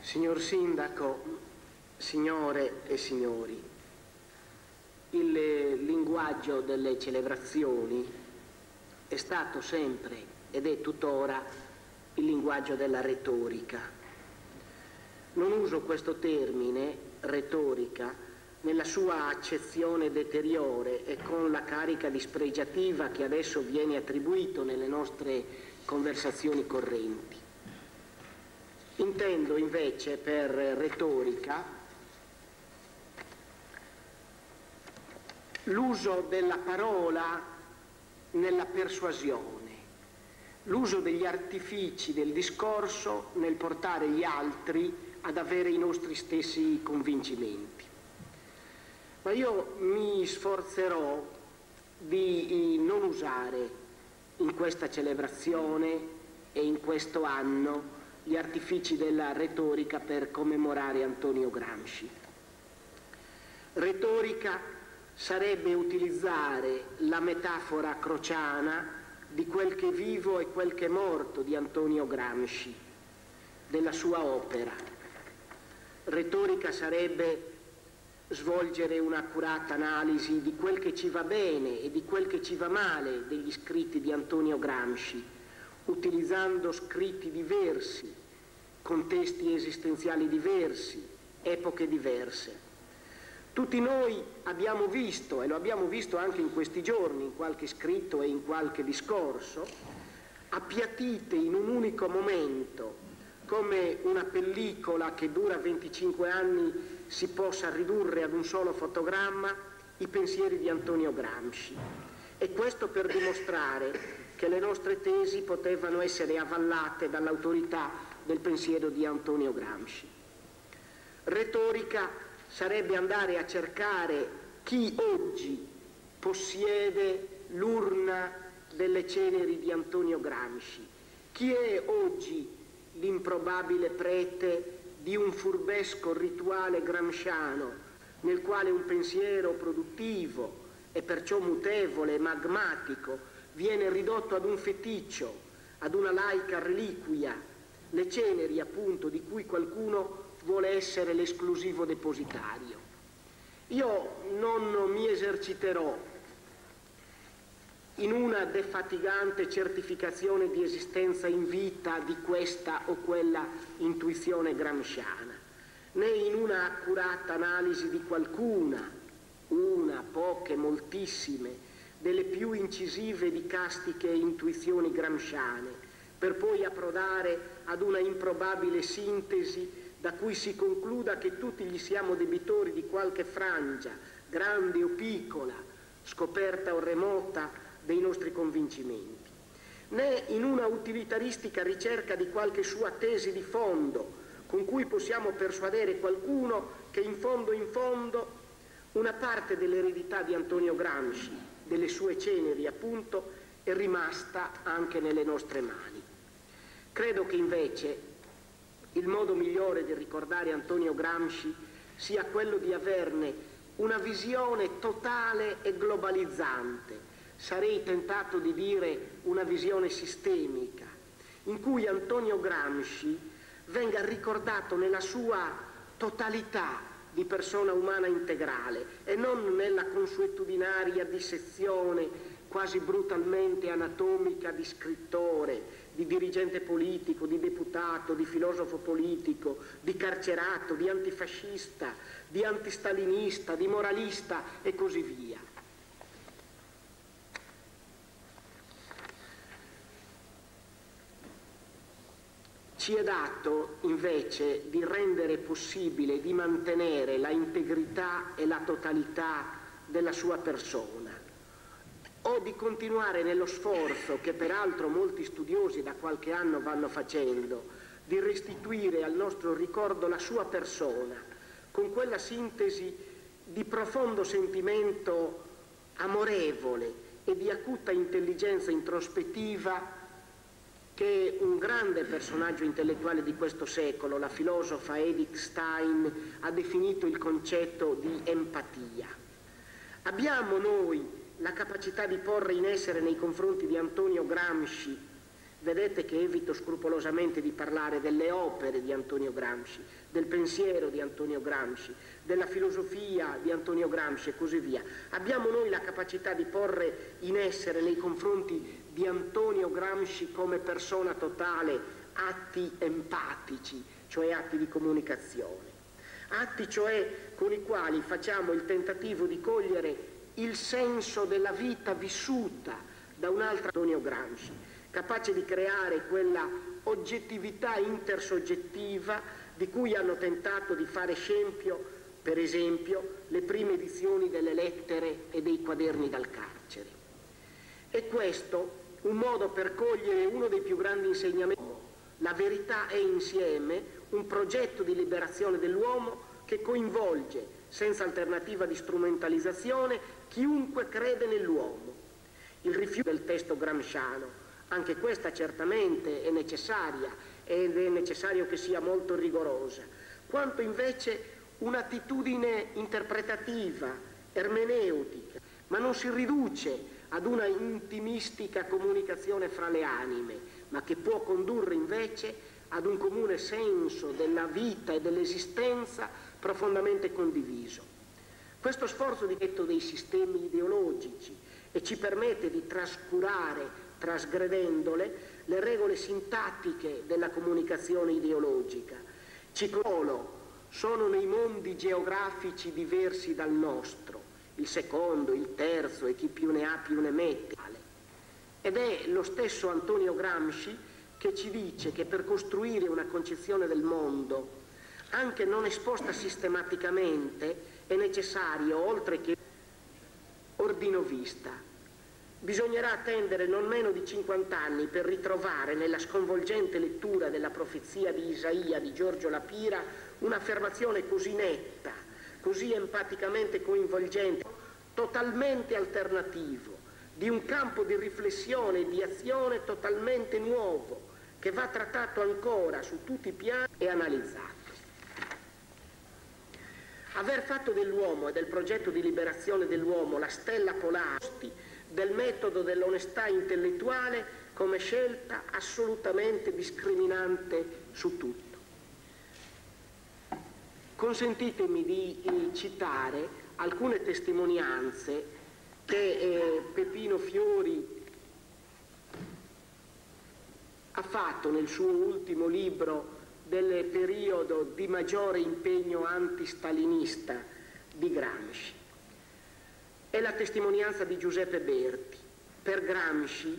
Signor Sindaco, signore e signori, il linguaggio delle celebrazioni è stato sempre ed è tuttora il linguaggio della retorica. Non uso questo termine, retorica, nella sua accezione deteriore e con la carica dispregiativa che adesso viene attribuito nelle nostre conversazioni correnti. Intendo invece per retorica l'uso della parola nella persuasione, l'uso degli artifici del discorso nel portare gli altri ad avere i nostri stessi convincimenti. Ma io mi sforzerò di non usare in questa celebrazione e in questo anno gli artifici della retorica per commemorare Antonio Gramsci. Retorica sarebbe utilizzare la metafora crociana di quel che è vivo e quel che è morto di Antonio Gramsci, della sua opera. Retorica sarebbe svolgere un'accurata analisi di quel che ci va bene e di quel che ci va male degli scritti di Antonio Gramsci, utilizzando scritti diversi, contesti esistenziali diversi, epoche diverse. Tutti noi abbiamo visto, e lo abbiamo visto anche in questi giorni, in qualche scritto e in qualche discorso, appiattite in un unico momento, come una pellicola che dura 25 anni si possa ridurre ad un solo fotogramma, i pensieri di Antonio Gramsci. E questo per dimostrare che le nostre tesi potevano essere avvallate dall'autorità del pensiero di Antonio Gramsci. Retorica sarebbe andare a cercare chi oggi possiede l'urna delle ceneri di Antonio Gramsci, chi è oggi l'improbabile prete di un furbesco rituale gramsciano nel quale un pensiero produttivo e perciò mutevole e magmatico viene ridotto ad un feticcio, ad una laica reliquia, le ceneri appunto di cui qualcuno vuole essere l'esclusivo depositario. Io non mi eserciterò in una defatigante certificazione di esistenza in vita di questa o quella intuizione gramsciana, né in una accurata analisi di qualcuna, una, poche, moltissime, delle più incisive e dicastiche intuizioni gramsciane, per poi approdare ad una improbabile sintesi da cui si concluda che tutti gli siamo debitori di qualche frangia, grande o piccola, scoperta o remota, dei nostri convincimenti, né in una utilitaristica ricerca di qualche sua tesi di fondo, con cui possiamo persuadere qualcuno che in fondo una parte dell'eredità di Antonio Gramsci, delle sue ceneri appunto, è rimasta anche nelle nostre mani. Credo che invece il modo migliore di ricordare Antonio Gramsci sia quello di averne una visione totale e globalizzante, sarei tentato di dire una visione sistemica, in cui Antonio Gramsci venga ricordato nella sua totalità di persona umana integrale e non nella consuetudinaria dissezione quasi brutalmente anatomica di scrittore, di dirigente politico, di deputato, di filosofo politico, di carcerato, di antifascista, di antistalinista, di moralista e così via. Ci è dato invece di rendere possibile, di mantenere la integrità e la totalità della sua persona, o di continuare nello sforzo che peraltro molti studiosi da qualche anno vanno facendo, di restituire al nostro ricordo la sua persona, con quella sintesi di profondo sentimento amorevole e di acuta intelligenza introspettiva che un grande personaggio intellettuale di questo secolo, la filosofa Edith Stein, ha definito il concetto di empatia. Abbiamo noi la capacità di porre in essere nei confronti di Antonio Gramsci Vedete che evito scrupolosamente di parlare delle opere di Antonio Gramsci, del pensiero di Antonio Gramsci, della filosofia di Antonio Gramsci e così via. Abbiamo noi la capacità di porre in essere nei confronti di Antonio Gramsci come persona totale atti empatici, cioè atti di comunicazione. Atti cioè con i quali facciamo il tentativo di cogliere il senso della vita vissuta da un altro Antonio Gramsci, capace di creare quella oggettività intersoggettiva di cui hanno tentato di fare scempio, per esempio, le prime edizioni delle lettere e dei quaderni dal carcere. E questo un modo per cogliere uno dei più grandi insegnamenti. La verità è insieme un progetto di liberazione dell'uomo che coinvolge, senza alternativa di strumentalizzazione, chiunque crede nell'uomo. Il rifiuto del testo gramsciano, anche questa certamente è necessaria ed è necessario che sia molto rigorosa, quanto invece un'attitudine interpretativa, ermeneutica, ma non si riduce ad una intimistica comunicazione fra le anime, ma che può condurre invece ad un comune senso della vita e dell'esistenza profondamente condiviso. Questo sforzo di detto dei sistemi ideologici e ci permette di trascurare, trasgredendole, le regole sintattiche della comunicazione ideologica. Sono nei mondi geografici diversi dal nostro, il secondo, il terzo e chi più ne ha più ne mette. Ed è lo stesso Antonio Gramsci che ci dice che per costruire una concezione del mondo, anche non esposta sistematicamente, è necessario, oltre che ordinovista, bisognerà attendere non meno di 50 anni per ritrovare nella sconvolgente lettura della profezia di Isaia di Giorgio La Pira un'affermazione così netta, così empaticamente coinvolgente, totalmente alternativo, di un campo di riflessione e di azione totalmente nuovo, che va trattato ancora su tutti i piani e analizzato. Aver fatto dell'uomo e del progetto di liberazione dell'uomo la stella polare del metodo dell'onestà intellettuale come scelta assolutamente discriminante su tutto. Consentitemi di citare alcune testimonianze che Peppino Fiori ha fatto nel suo ultimo libro del periodo di maggiore impegno antistalinista di Gramsci. È la testimonianza di Giuseppe Berti. Per Gramsci